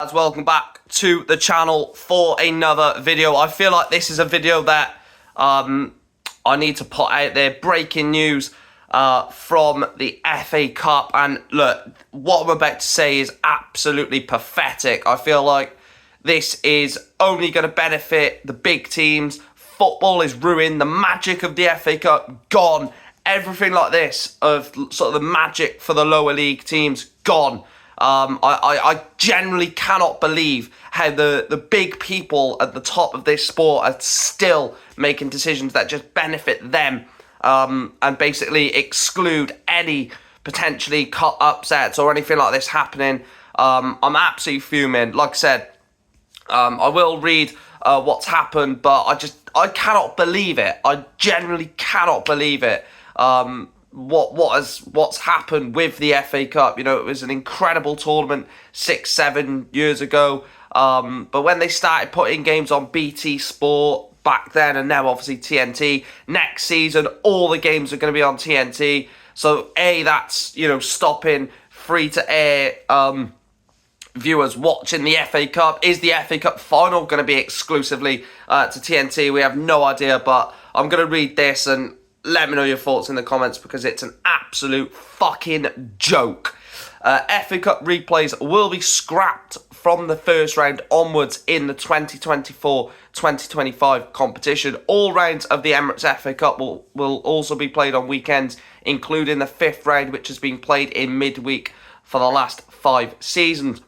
Welcome back to the channel for another video. I feel like this is a video that I need to put out there. Breaking news from the FA Cup, and look, what I'm about to say is absolutely pathetic. I feel like this is only going to benefit the big teams. Football is ruined. The magic of the FA Cup gone. Everything like this of sort of the magic for the lower league teams gone. I generally cannot believe how the big people at the top of this sport are still making decisions that just benefit them and basically exclude any potentially cut upsets or anything like this happening. I'm absolutely fuming. Like I said, I will read what's happened, but I cannot believe it. I genuinely cannot believe it. What's happened with the FA Cup. You know, it was an incredible tournament 6-7 years ago, but when they started putting games on BT Sport back then, and now obviously TNT, next season all the games are going to be on TNT. So that's, you know, stopping free to air viewers watching the FA Cup. Is the FA Cup final going to be exclusively to TNT? We have no idea, but I'm going to read this and let me know your thoughts in the comments, because it's an absolute fucking joke. FA Cup replays will be scrapped from the first round onwards in the 2024-2025 competition. All rounds of the Emirates FA Cup will also be played on weekends, including the fifth round, which has been played in midweek for the last 5 seasons.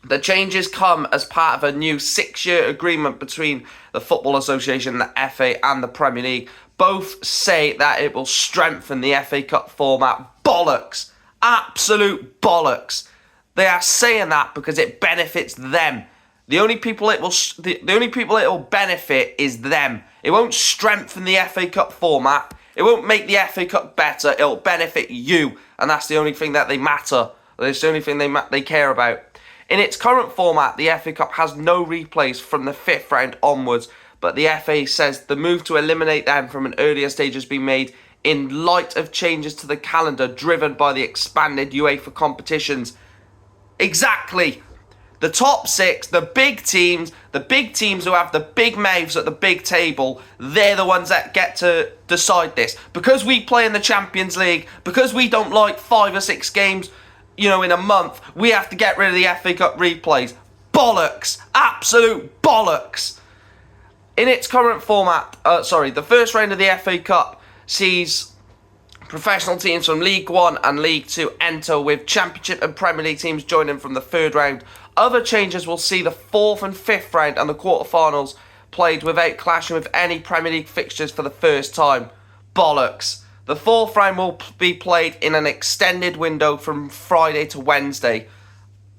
The changes come as part of a new 6-year agreement between the Football Association, the FA and the Premier League. Both say that it will strengthen the FA Cup format. Bollocks. Absolute bollocks. They are saying that because it benefits them. The only people it will benefit is them. It won't strengthen the FA Cup format. It won't make the FA Cup better. It'll benefit you, and that's the only thing that they matter. That's the only thing they care about. In its current format, the FA Cup has no replays from the 5th round onwards, but the FA says the move to eliminate them from an earlier stage has been made in light of changes to the calendar driven by the expanded UEFA competitions. Exactly. The top 6, the big teams who have the big mouths at the big table, they're the ones that get to decide this. Because we play in the Champions League, because we don't like 5 or 6 games, you know, in a month, we have to get rid of the FA Cup replays. Bollocks. Absolute bollocks. In its current format, the first round of the FA Cup sees professional teams from League 1 and League 2 enter, with Championship and Premier League teams joining from the 3rd round. Other changes will see the 4th and 5th round and the quarterfinals played without clashing with any Premier League fixtures for the first time. Bollocks. The 4th round will be played in an extended window from Friday to Wednesday.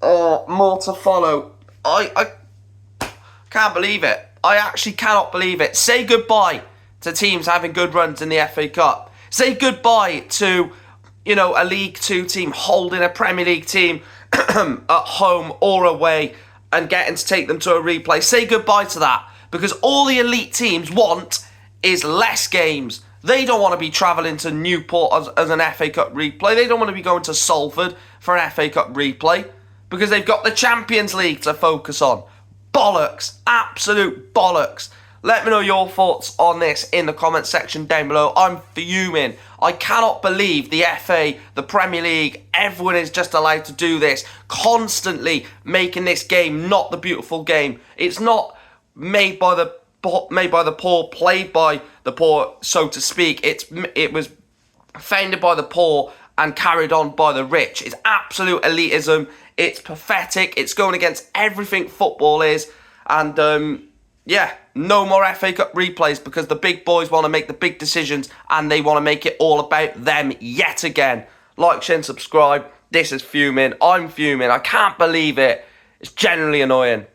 More to follow. I can't believe it. I actually cannot believe it. Say goodbye to teams having good runs in the FA Cup. Say goodbye to, you know, a League 2 team holding a Premier League team at home or away and getting to take them to a replay. Say goodbye to that, because all the elite teams want is less games. They don't want to be travelling to Newport as an FA Cup replay. They don't want to be going to Salford for an FA Cup replay, because they've got the Champions League to focus on. Bollocks. Absolute bollocks. Let me know your thoughts on this in the comment section down below. I'm fuming. I cannot believe the FA, the Premier League, everyone is just allowed to do this, constantly making this game not the beautiful game. It's not made by the poor, played by the poor, so to speak. It was founded by the poor and carried on by the rich. It's absolute elitism. It's pathetic. It's going against everything football is. And no more FA Cup replays, because the big boys want to make the big decisions and they want to make it all about them yet again. Like, share and subscribe. This is fuming. I'm fuming. I can't believe it. It's genuinely annoying.